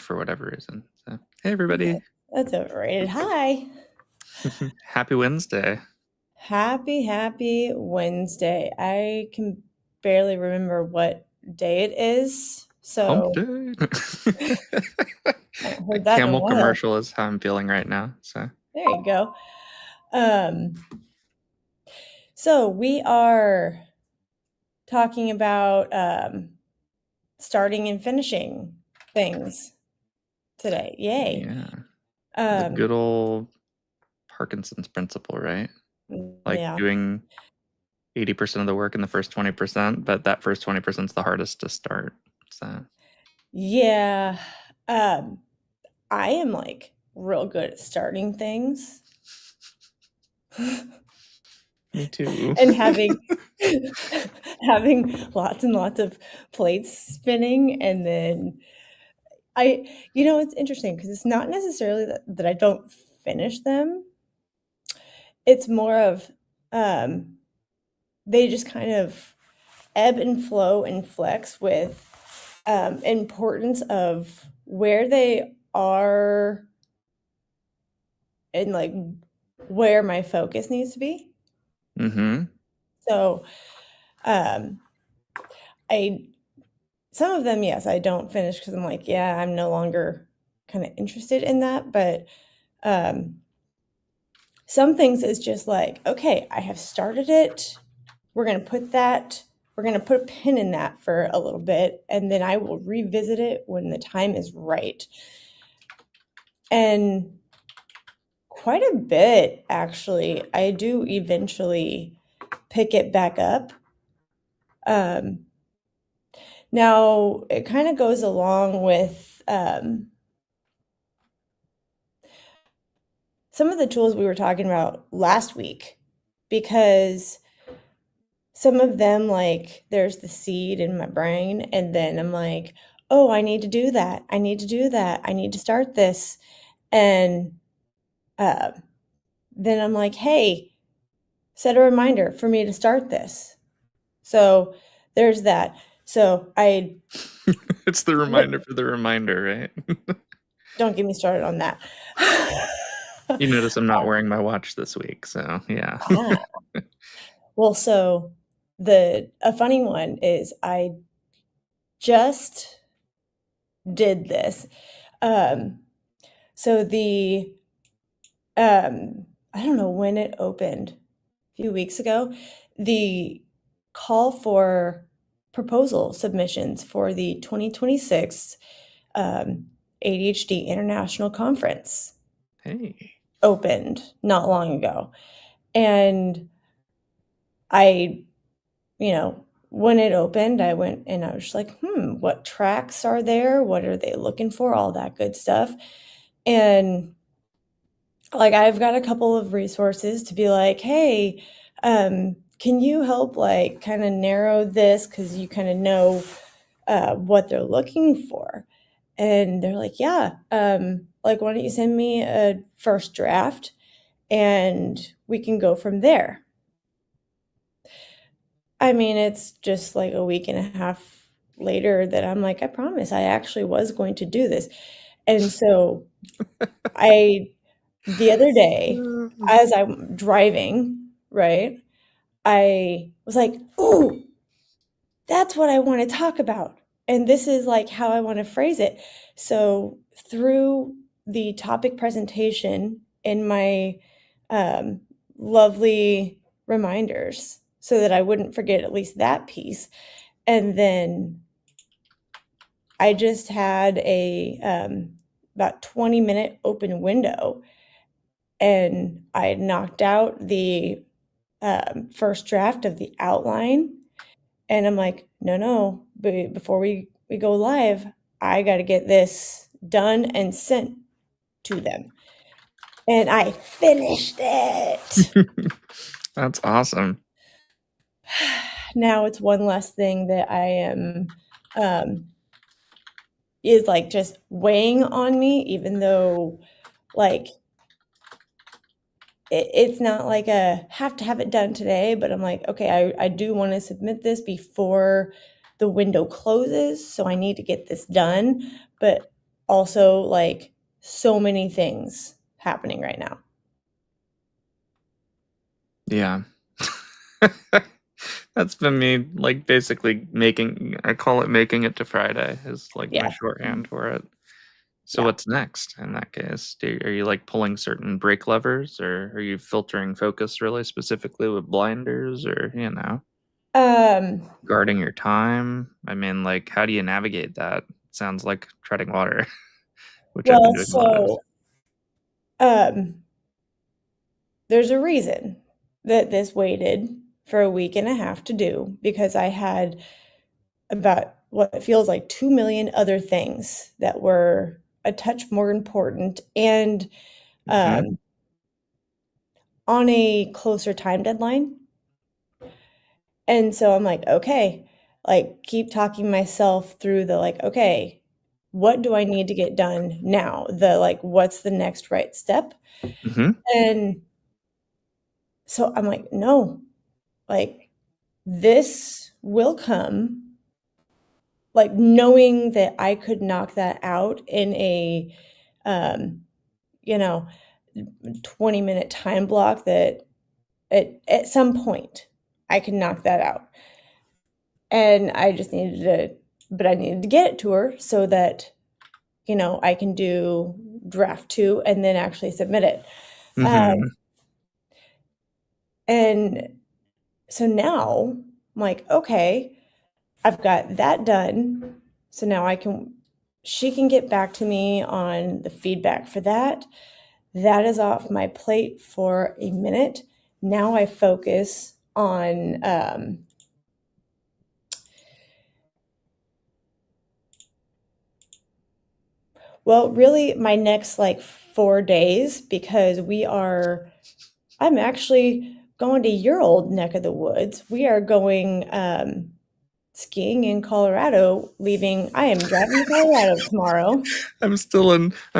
for whatever reason. So, hey, everybody. That's overrated. Hi. Happy Wednesday. Happy Wednesday. I can barely remember what day it is. Hump So day. I haven't A heard that in a camel while. commercial is how I'm feeling right now. So, There you go. Um, so we are talking about starting and finishing things today. Yay. yeah, the Um, good old Parkinson's principle, right? Like yeah. doing 80% of the work in the first 20%, but that first 20% is the hardest to start. So, Yeah. Um, I am like real good at starting things. me too. And having having lots and lots of plates spinning, and then it's interesting because it's not necessarily that I don't finish them. It's more of um, they just kind of ebb and flow and flex with importance of where they are and like where my focus needs to be. Mm-hmm. So um, I some of them, yes, I don't finish because I'm like, yeah, I'm no longer kind of interested in that. But um, some things is just like, okay, I have started it. We're going to put that, we're going to put a pin in that for a little bit, and then I will revisit it when the time is right. And quite a bit, actually, I do eventually pick it back up. Um, Now, it kind of goes along with some of the tools we were talking about last week, because some of them, like, there's the seed in my brain, and then I'm like, oh, I need to do that. I need to do that. I need to start this. And uh, then I'm like, hey, set a reminder for me to start this. So there's that. So It's the reminder for the reminder, right? don't get me started on that. You notice I'm not wearing my watch this week, so yeah. Ah, well, so the a funny one is I just did this. Um, so the I don't know when it opened, a few weeks ago, the call for proposal submissions for the 2026 ADHD International Conference Hey. opened not long ago. And I when it opened, I went and I was just like, what tracks are there? What are they looking for? All that good stuff. And like, I've got a couple of resources to be like, hey, can you help like kind of narrow this? Because you kind of know what they're looking for. And they're like, yeah, like, why don't you send me a first draft and we can go from there. I mean, it's just like a week and a half later that I'm like, I promise I actually was going to do this. And so I, the other day, as I'm driving, right, I was like, ooh, that's what I want to talk about. And this is like how I want to phrase it. So through the topic presentation in my um, lovely reminders, so that I wouldn't forget at least that piece. And then I just had a about 20-minute open window, and I had knocked out the first draft of the outline. And I'm like, no, before we go live, I got to get this done and sent to them. And I finished it. That's awesome. Now it's one less thing that I am um, is like just weighing on me, even though like it's not like a have to have it done today, but I'm like, okay, I do want to submit this before the window closes, so I need to get this done. But also like so many things happening right now. Yeah. That's been me, like, basically I call it making it to Friday is like my Yeah. shorthand for it. So Yeah. what's next in that case? Are you like pulling certain brake levers, or are you filtering focus really specifically with blinders, or, Um, guarding your time? I mean, like, how do you navigate that? Sounds like treading water, which I've been well, doing a lot of. um, there's a reason that this waited for a week and a half to do because I had about what feels like 2 million other things that were a touch more important and Mhm. um, on a closer time deadline. And so I'm like, okay, like keep talking myself through the like, okay, what do I need to get done now? The like, what's the next right step? Mhm. And so I'm like, no, like this will come, like knowing that I could knock that out in a, um, you know, 20-minute time block that at some point I can knock that out. And I just needed to, but I needed to get it to her so that, I can do draft two and then actually submit it. Um, Mhm. and so now I'm like, okay, I've got that done. So now she can get back to me on the feedback for that. That is off my plate for a minute. Now I focus on, well, really my next like 4 days because I'm actually going to your old neck of the woods. We are going skiing in Colorado, I am driving to Colorado tomorrow. I'm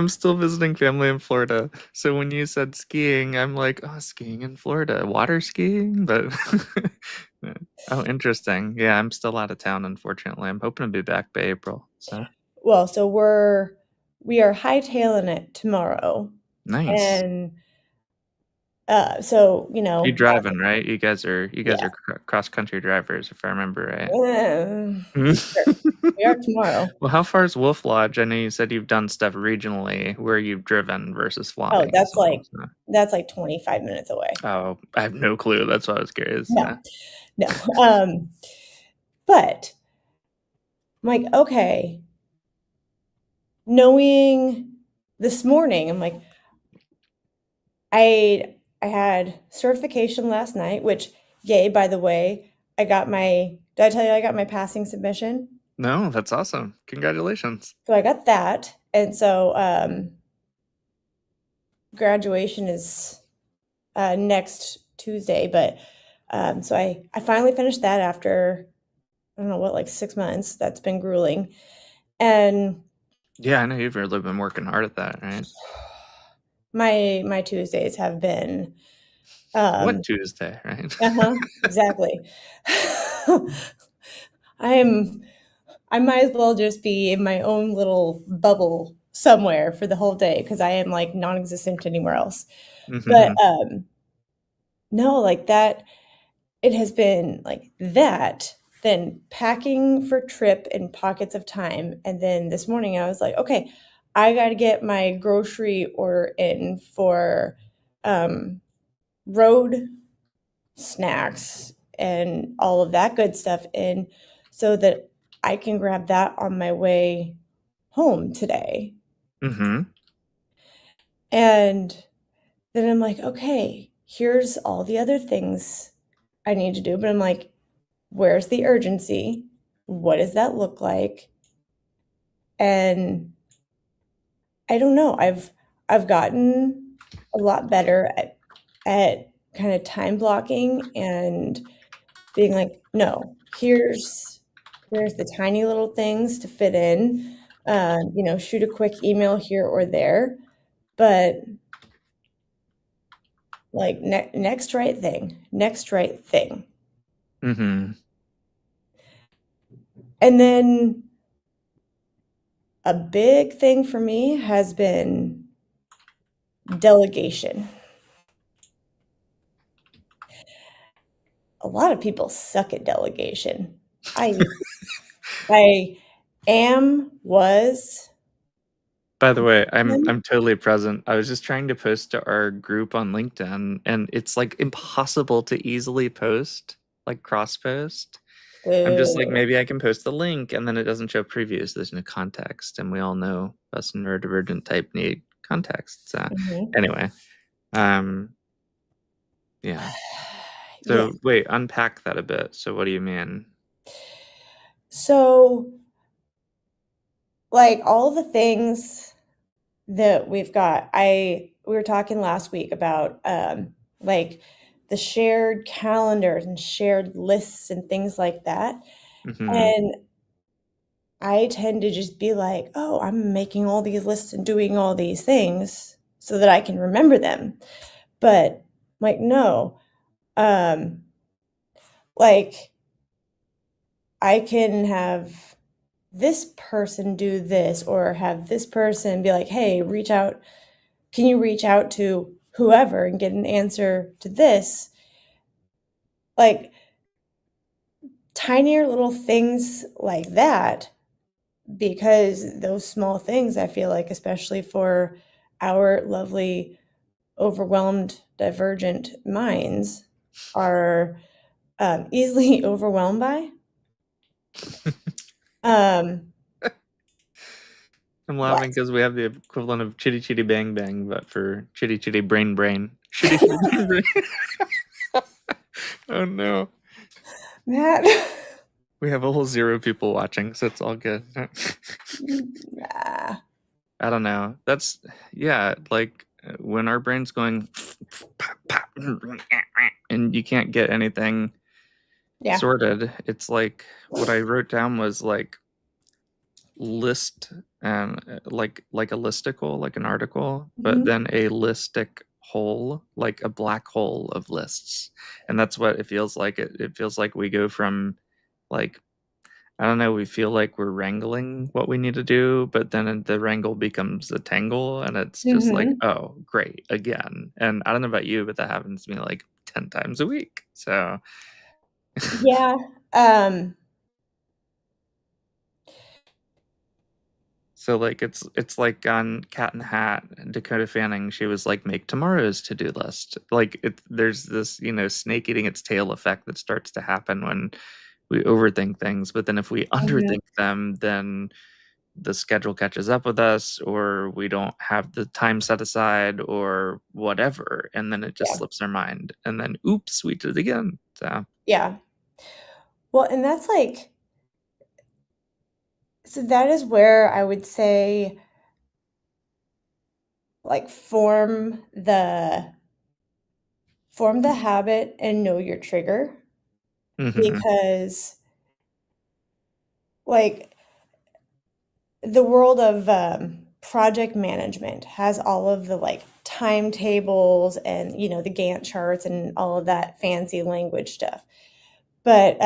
still visiting family in Florida. So when you said skiing, I'm like, oh, skiing in Florida, water skiing, but oh, interesting. Yeah, I'm still out of town, unfortunately. I'm hoping to be back by April. So Well, so we are hightailing it tomorrow. nice. And so, You driving, right? You guys are yeah. cross country drivers, if I remember right. Sure. We are tomorrow. Well, how far is Wolf Lodge? I know you said you've done stuff regionally. Where you've driven versus Oh, flying as well. So. that's like 25 minutes away. Oh, I have no clue. That's why I was curious. No, no. But I'm like, okay, knowing this morning, I'm like, I had certification last night, which yay, by the way, did I tell you I got my passing submission? No, that's awesome. Congratulations. So I got that. And so graduation is next Tuesday, but so I finally finished that after I don't know what, like 6 months. That's been grueling. And Yeah, I know you've really been working hard at that, right? my Tuesdays have been What um Tuesday, right? uh-huh, exactly. I'm I might as well just be in my own little bubble somewhere for the whole day because I am like non-existent anywhere else. But Hmm. no, like that it has been like that, then packing for trip in pockets of time. And then this morning I was like, okay, I got to get my grocery order in for um, road snacks and all of that good stuff in so that I can grab that on my way home today. Hmm. And then I'm like, okay, here's all the other things I need to do. But I'm like, where's the urgency? What does that look like? And I don't know. I've gotten a lot better at kind of time blocking and being like, no, here's the tiny little things to fit in. Shoot a quick email here or there, but like next right thing. Hmm. And then a big thing for me has been delegation. A lot of people suck at delegation. I I was, By the way, am, I'm totally present. I was just trying to post to our group on LinkedIn, and it's like impossible to easily post, like cross post. I'm just like, boo. maybe I can post the link, and then it doesn't show previews. There's no context, and we all know us neurodivergent type need context. So Mhm. anyway, um, yeah. Yeah. So wait, unpack that a bit. So what do you mean? So, like, all the things that we've got, we were talking last week about, like, the shared calendars and shared lists and things like that, Hmm. and I tend to just be like, "Oh, I'm making all these lists and doing all these things so that I can remember them." But, like, no, um, like, I can have this person do this or have this person be like, "Hey, reach out. Can you reach out to whoever and get an answer to this?" Like, tinier little things like that, because those small things, I feel like, especially for our lovely, overwhelmed, divergent minds, are, easily overwhelmed by. Um, I'm what? laughing because we have the equivalent of chitty chitty bang bang, but for chitty chitty brain brain. Chitty chitty brain brain. Oh no. Matt? We have a whole zero people watching, so it's all good. Nah. I don't know. That's yeah, like when our brain's going and you can't get anything Yeah. sorted, it's like what I wrote down was like list and like a listicle, like an article, but Mhm. then a listic hole, like a black hole of lists. And that's what it feels like. It feels like we go from like I don't know, we feel like we're wrangling what we need to do, but then the wrangle becomes a tangle and it's just like, Mhm. oh, great, again. And I don't know about you, but that happens to me like 10 times a week. So, Yeah. Um, so like it's like on Cat in the Hat, Dakota Fanning, she was like, make tomorrow's to-do list. Like there's this, snake eating its tail effect that starts to happen when we overthink things, but then if we mhm. underthink them, then the schedule catches up with us or we don't have the time set aside or whatever and then it just Yeah. slips our mind and then oops we did it again so Yeah. Well, and that's like, so that is where I would say, like, form the habit and know your trigger, hmm because, like, the world of, project management has all of the, like, timetables and, the Gantt charts and all of that fancy language stuff. But,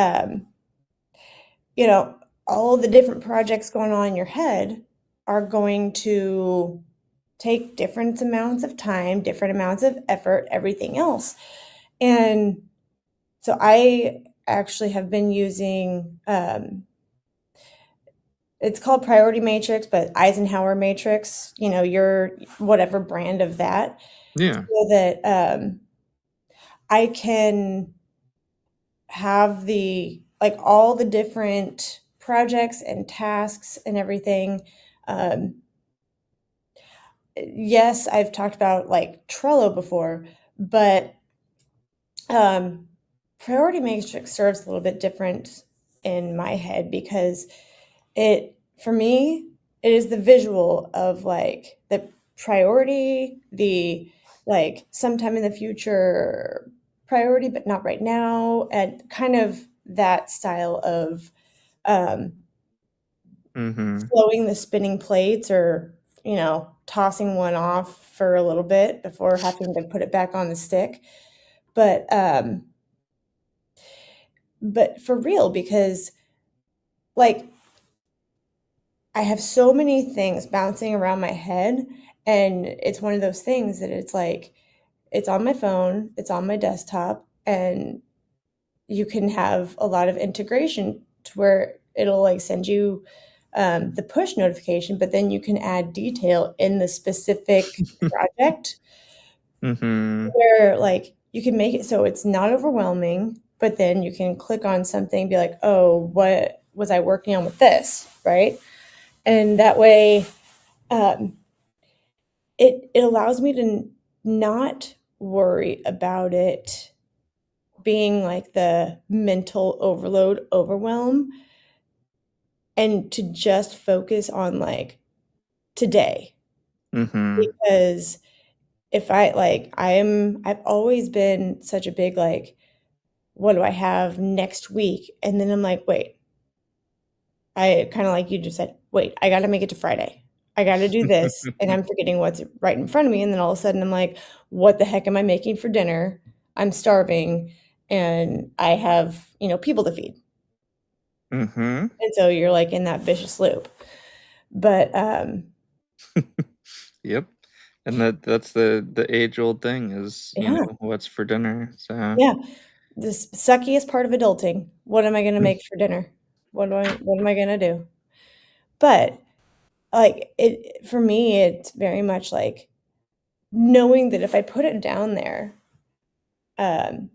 you know, all the different projects going on in your head are going to take different amounts of time, different amounts of effort, everything else. And so I actually have been using, it's called priority matrix, but Eisenhower matrix, your whatever brand of that, yeah so that I can have all the different projects and tasks and everything. Um, yes, I've talked about like Trello before, but um, priority matrix serves a little bit different in my head, because for me, it is the visual of like the priority, the like sometime in the future priority, but not right now, and kind of that style of um, hmm slowing the spinning plates, or tossing one off for a little bit before having to put it back on the stick. But um but for real, because like I have so many things bouncing around my head, and it's one of those things that it's like it's on my phone, it's on my desktop, and you can have a lot of integration to where it'll like send you the push notification, but then you can add detail in the specific project Mm-hmm. where like you can make it so it's not overwhelming, but then you can click on something, be like, oh, what was I working on with this, right? And that way, um, it allows me to not worry about it being like the mental overload, overwhelm, and to just focus on like today. Mm-hmm. Because if I like, I've always been such a big like, what do I have next week? And then I'm like, wait, I kind of like you just said, wait, I got to make it to Friday. I got to do this. And I'm forgetting what's right in front of me. And then all of a sudden I'm like, what the heck am I making for dinner? I'm starving and I have, people to feed. Mm-hmm. And so you're like in that vicious loop. But Yep. And that's the age-old thing is, yeah, what's for dinner. So yeah. This suckiest part of adulting. What am I going to make for dinner? What am I going to do? But like it for me, it's very much like knowing that if I put it down there, um,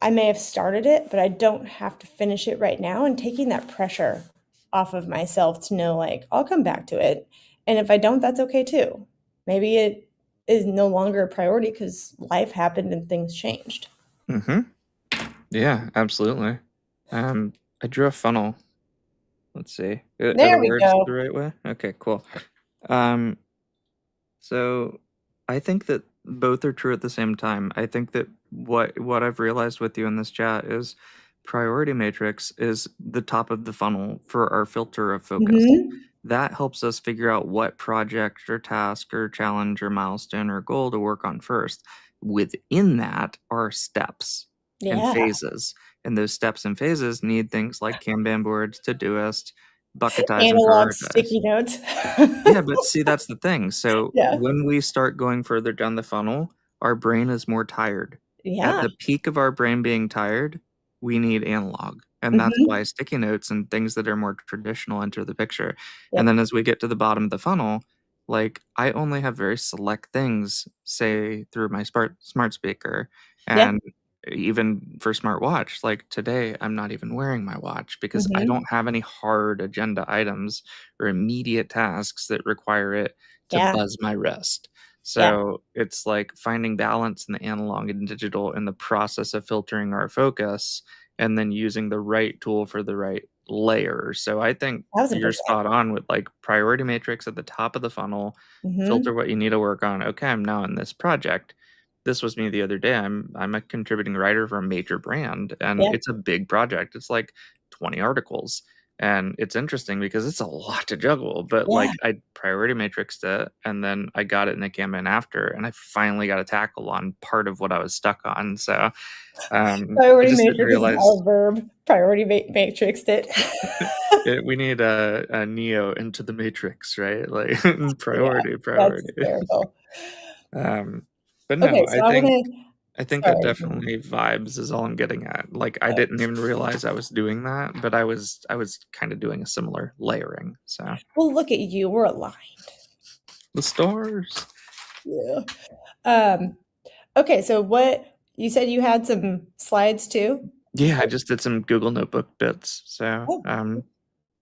I may have started it, but I don't have to finish it right now, and taking that pressure off of myself to know, like, I'll come back to it. And if I don't, that's okay too. Maybe it is no longer a priority because life happened and things changed. mm-hmm. Yeah, absolutely. Um, I drew a funnel. Let's see. Are the There we words the go. right way? Okay, cool. Um, So I think that both are true at the same time. I think that what I've realized with you in this chat is priority matrix is the top of the funnel for our filter of focus. Mhm. That helps us figure out what project or task or challenge or milestone or goal to work on first. Within that are steps and Yeah. phases. And those steps and phases need things like Kanban boards, Todoist, bucketize and Analog prioritize. sticky notes. Yeah, but see, that's the thing. So Yeah. when we start going further down the funnel, our brain is more tired. At Yeah. the peak of our brain being tired, we need analog. And that's why Mhm. sticky notes and things that are more traditional enter the picture. And Yep. then as we get to the bottom of the funnel, like I only have very select things, say through my smart speaker, Yeah. and even for smartwatch. Like today, I'm not even wearing my watch because I Mhm. don't have any hard agenda items or immediate tasks that require it to Yeah. buzz my wrist. Yeah. So it's like finding balance in the analog and digital in the process of filtering our focus and then using the right tool for the right layer. So I think you're 1,000%. spot on with like priority matrix at the top of the funnel, filter Mhm. what you need to work on. Okay, I'm now in this project. This was me the other day. I'm a contributing writer for a major brand and Yeah. it's a big project. It's like 20 articles and it's interesting because it's a lot to juggle, but, Yeah. like, I priority matrixed it, and then I got it in a Kanban after, and I finally got a tackle on part of what I was stuck on, so, I Priority just didn't matrix is now realize a verb. Priority matrixed it. we need a Neo into the Matrix, right? Like, Yeah, priority, that's priority. hysterical. Um, but no, Okay, so I wanna I think that sorry, go ahead. definitely vibes is all I'm getting at. Like, I Oh, didn't even realize I was doing that, but I was kinda doing a similar layering, so well, look at you, we're aligned. the stars. Yeah. Um, okay, so what you said you had some slides too? Yeah, I just did some Google Notebook bits, so Oh,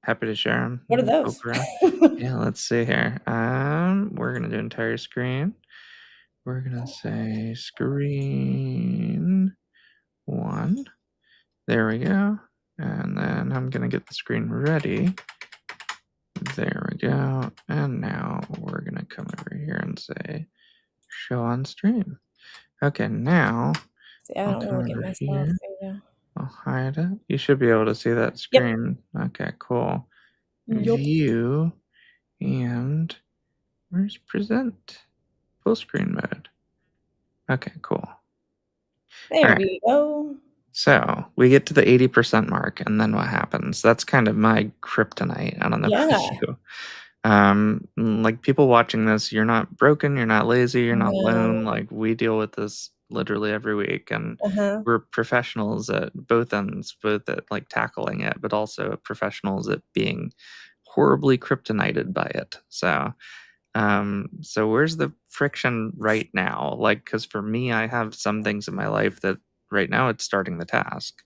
happy to share them. what are Poke those? around. Yeah, let's see here. We're gonna do entire screen. We're gonna say screen one. There we go. And then I'm gonna get the screen ready. There we go. And now we're gonna come over here and say show on stream. Okay, now See, I I'll don't come really get over myself, here. there you go. I'll hide it. You should be able to see that Yep. screen. Okay, cool. Yup. View and where's present? Full screen mode. Okay, cool. All There right. we go. So we get to the 80% mark, and then what happens? That's kind of my kryptonite. I don't know about Yeah. you. Like people watching this, you're not broken, you're not lazy, you're not No. alone. Like we deal with this literally every week, and Uh-huh. we're professionals at both ends, both at like tackling it, but also professionals at being horribly kryptonited by it. So where's the friction right now? Like, because for me, I have some things in my life that right now it's starting the task.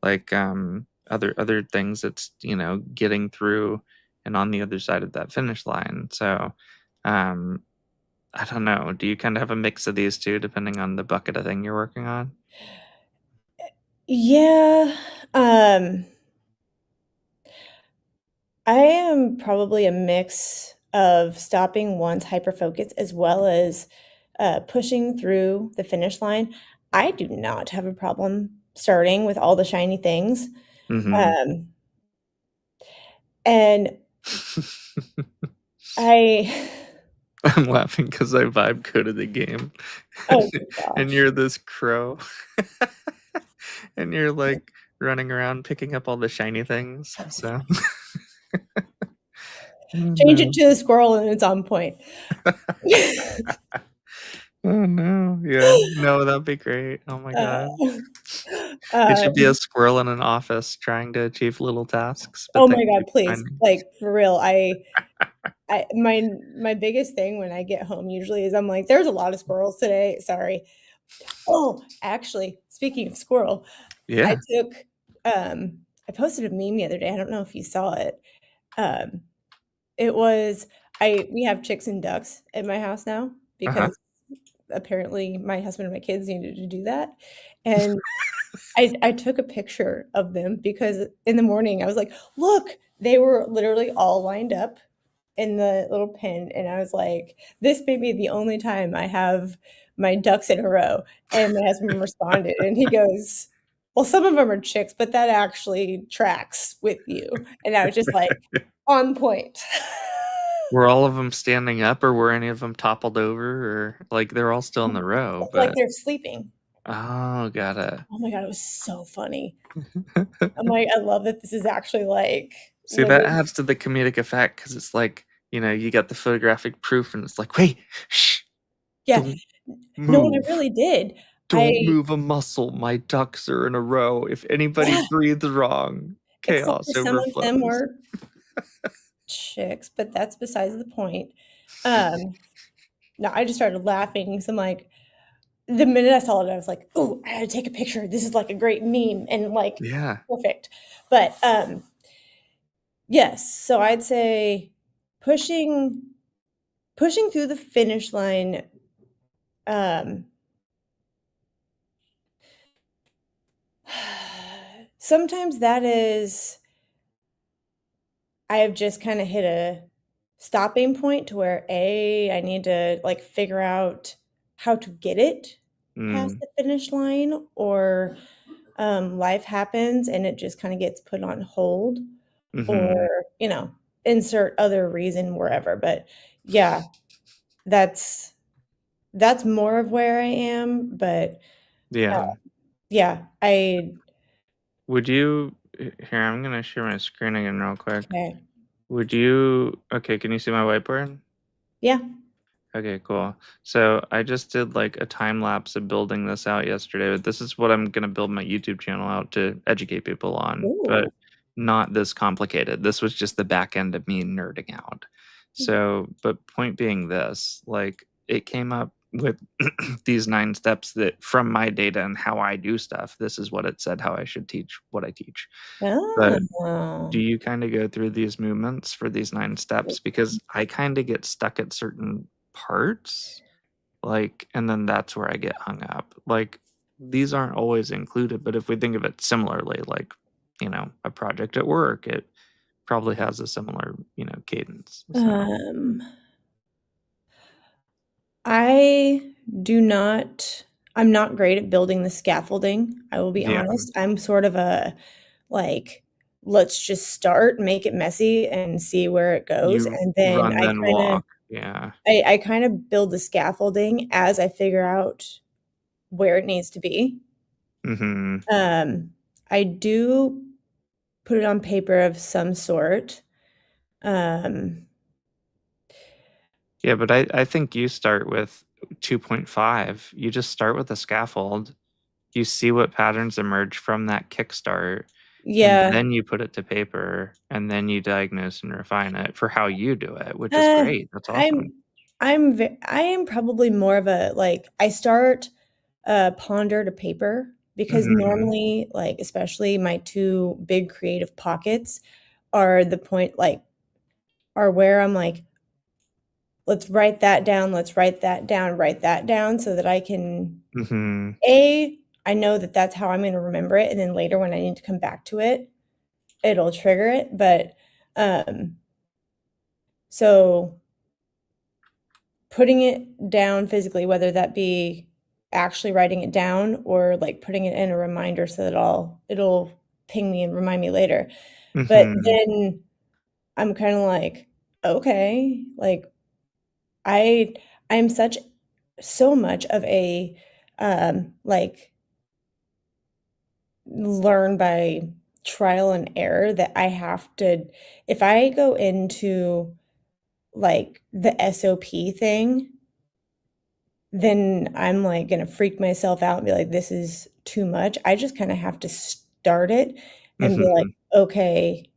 Like other things it's, getting through and on the other side of that finish line. So um I don't know. Do you kind of have a mix of these two depending on the bucket of thing you're working on? Yeah, um, I am probably a mix of stopping once, hyper focus, as well as, pushing through the finish line. I do not have a problem starting with all the shiny things, Mm-hmm. um, and I I'm laughing because I vibe coded the game, oh my and gosh. you're this crow, and you're like running around picking up all the shiny things. So, oh Change it no, to the squirrel and it's on point. oh no, yeah, no, that'd be great. Oh my Uh, god, it should be a um squirrel in an office trying to achieve little tasks, but oh they my god, keep please, finding. like, for real, my biggest thing when I get home usually is I'm like, "There's a lot of squirrels today, sorry." Oh, actually, speaking of squirrel, I Yeah. took, I posted a meme the other day, I don't know if you saw it. Um, it was we have chicks and ducks at my house now Uh huh. because apparently my husband and my kids needed to do that, and I took a picture of them because in the morning, I was like, "Look." They were literally all lined up in the little pen, and I was like, "This may be the only time I have my ducks in a row." And my husband responded, and he goes, "Well, some of them are chicks, but that actually tracks with you." And I was just like, on point. Were all of them standing up, or were any of them toppled over, or like they're all still in the row? Like But they're sleeping. oh, got it. Oh my god, it was so funny. I'm like, I love that this is actually like See, that literally adds to the comedic effect because it's like, you got the photographic proof, and it's like, wait, shh, yeah. don't No, and I move. really did. Don't I move a muscle. My ducks are in a row. If anybody yeah, breathes wrong, except for chaos some of them overflows. were chicks, but that's besides the point. Um, no, I just started laughing because 'cause I'm like the minute I saw it, I was like, "Oh, I gotta take a picture. This is like a great meme and like Yeah. perfect." But yes, so I'd say pushing pushing through the finish line, um, sometimes that is I have just kinda hit a stopping point to where, A, I need to, like, figure out how to get it past Mm. the finish line, or, life happens and it just kinda gets put on hold, Mhm. or, insert other reason wherever, but, yeah, that's that's more of where I am, but, Yeah. yeah, I Would you here, I'm gonna share my screen again real quick. okay. Would you okay, can you see my whiteboard? Yeah. Okay, cool. So I just did like a time lapse of building this out yesterday, but this is what I'm gonna build my YouTube channel out to educate people on, but Ooh. not this complicated. This was just the back end of me nerding out. So, but point being this, like it came up with these 9 steps that from my data and how I do stuff, this is what it said how I should teach what I teach. But do Oh. you kind of go through these movements for these 9 steps? Because I kind of get stuck at certain parts, like, and then that's where I get hung up. Like, these aren't always included, but if we think of it similarly, like, a project at work, it probably has a similar, cadence. So, Um I do not I'm not great at building the scaffolding, I will be yeah, honest. I'm sort of a, like, let's just start, make it messy, and see where it goes, you and then run, then walk. Yeah. I kinda build the scaffolding as I figure out where it needs to be. Mhm. Um, I do put it on paper of some sort. Um, Yeah, but I think you start with 2.5. You just start with a scaffold. You see what patterns emerge from that kickstart, and yeah, then you put it to paper, and then you diagnose and refine it for how you do it, which is uh, great. That's awesome. I'm I am probably more of a, like, I start, ponder to paper because Mhm. normally, like, especially my 2 big creative pockets are the point, like, are where I'm like, "Let's write that down, let's write that down," so that I can Mhm. A, I know that that's how I'm gonna remember it, and then later when I need to come back to it, it'll trigger it, but, um, so putting it down physically, whether that be actually writing it down or, like, putting it in a reminder so that it'll ping me and remind me later, but Mhm. then I'm kinda like, "Okay," like, I I'm such so much of a, like, learn by trial and error that I have to if I go into, like, the SOP thing, then I'm, like, gonna freak myself out and be like, "This is too much." I just kinda have to start it and be like, Mhm. "Okay,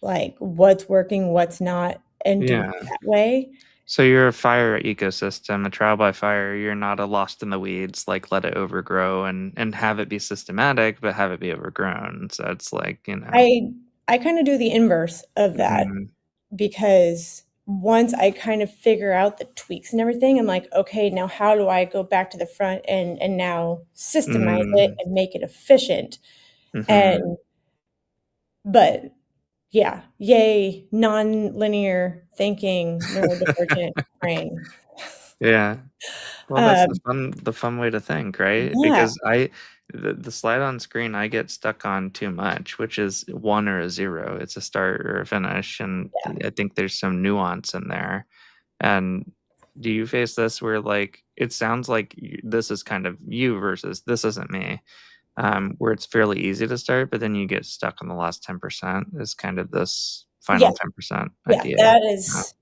like, what's working, what's not," and do it Yeah. that way. So you're a fire ecosystem, a trial by fire. You're not a lost in the weeds, like let it overgrow and have it be systematic, but have it be overgrown. So it's like, I I kinda do the inverse of that mhm, because once I kind of figure out the tweaks and everything, I'm like, "Okay, now how do I go back to the front and now systemize it mhm, and make it efficient?" mhm. And but yeah, yay, nonlinear thinking, neurodivergent brain. Yeah. Well, that's Um, the fun way to think, right? yeah, Because the slide on screen I get stuck on too much, which is 1 or a 0. It's a start or a finish, and yeah. I think there's some nuance in there. And do you face this where, like, it sounds like this is kind of you versus this isn't me, where it's fairly easy to start, but then you get stuck on the last 10% is kind of this Yeah, final 10% yeah, idea. that Yeah. is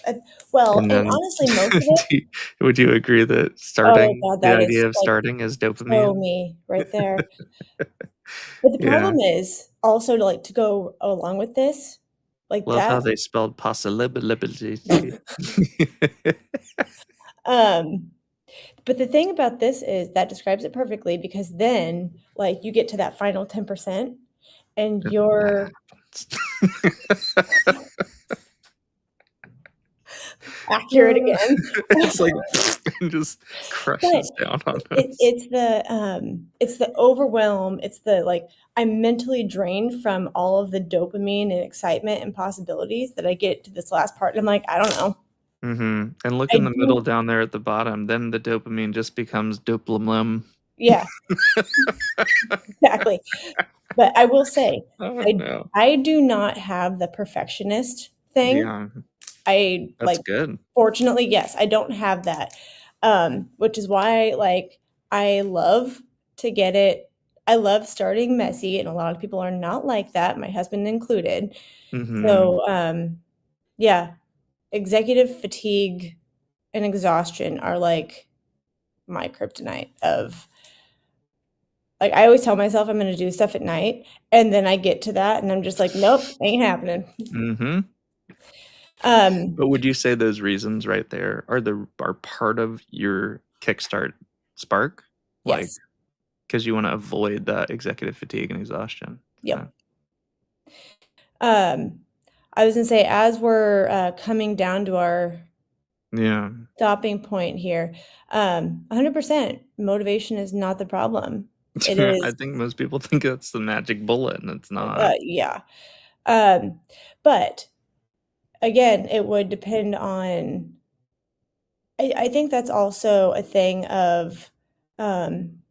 uh, well, And and then honestly, most of it would you agree that oh starting god, the that is, idea of like, starting is so dopamine? me right there. But the Yeah. problem is also to, like, to go along with this, like Love how that they spelled possibility. um, but the thing about this is that describes it perfectly because then, like, you get to that final 10% and And then that you're happens. accurate again. It's like and just But crushes down on it us. it's the overwhelm, it's the, like, I'm mentally drained from all of the dopamine and excitement and possibilities that I get to this last part, and I'm like, "I don't know." Mhm, and look I in the do middle down there at the bottom, then the dopamine just becomes dopamine. yeah, exactly. But I will say, Oh, I no. I do not have the perfectionist thing. Yeah, I, that's like good. fortunately, yes, I don't have that, which is why, like, I love to get it I love starting messy, and a lot of people are not like that, my husband included. Mhm. So, yeah, executive fatigue and exhaustion are, like, my kryptonite of like, I always tell myself I'm gonna do stuff at night, and then I get to that, and I'm just like, "Nope, ain't happening." Mhm. Um, But would you say those reasons right there are part of your kickstart spark? Like, yes. because you wanna avoid that executive fatigue and exhaustion? Yep. Yeah. Um, I was gonna say, as we're, coming down to our Yeah. stopping point here, 100% motivation is not the problem. It I is think most people think that's the magic bullet, and it's not. yeah. Um, but, again, it would depend on I think that's also a thing of, um,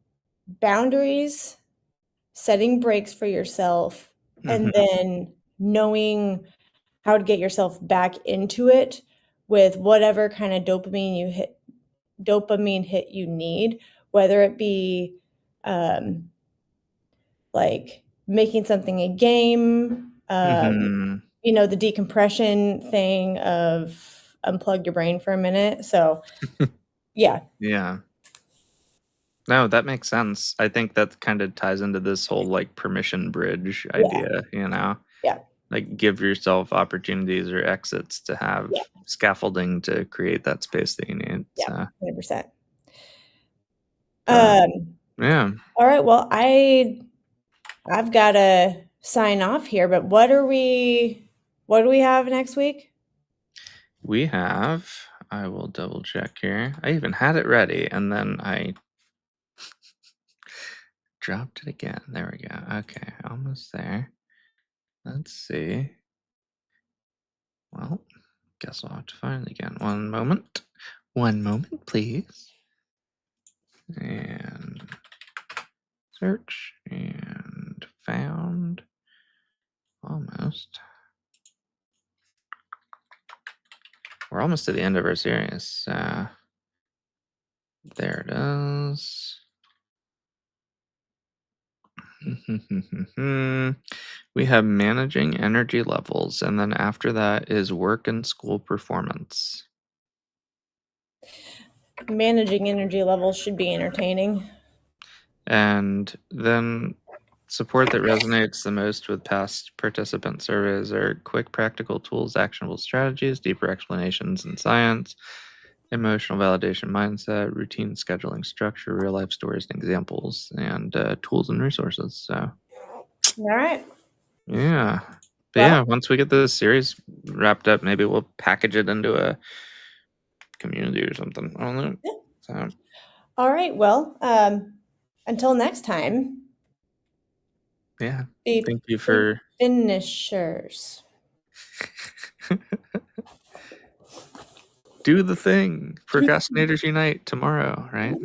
boundaries, setting breaks for yourself, and Mhm. then knowing how to get yourself back into it with whatever kinda dopamine hit you need, whether it be, like making something a game, Mhm. the decompression thing of unplug your brain for a minute. So, yeah, Yeah. No, that makes sense. I think that kinda ties into this whole, like, permission bridge yeah, idea, you know? yeah, Like, give yourself opportunities or exits to have yeah, scaffolding to create that space that you need, yeah, so, 100%. but Um, yeah. all right, well, I've gotta sign off here, but what do we have next week? We have I will double check here. I even had it ready, and then I dropped it again. There we go. Okay, almost there. Let's see. Well, guess I'll have to find it again. One moment. One moment, please. And search and found almost. We're almost to the end of our series. There it is. We have managing energy levels, and then after that is work and school performance. Managing energy levels should be entertaining. And then support that resonates the most with past participant surveys are quick practical tools, actionable strategies, deeper explanations in science, emotional validation mindset, routine scheduling structure, real life stories and examples, and tools and resources. So, All right. yeah. But yeah, Well, once we get this series wrapped up, maybe we'll package it into a community or something. I don't know. yeah. So, All right. Well, until next time, yeah. be Thank you big for finishers. do the thing. Procrastinators unite tomorrow, right?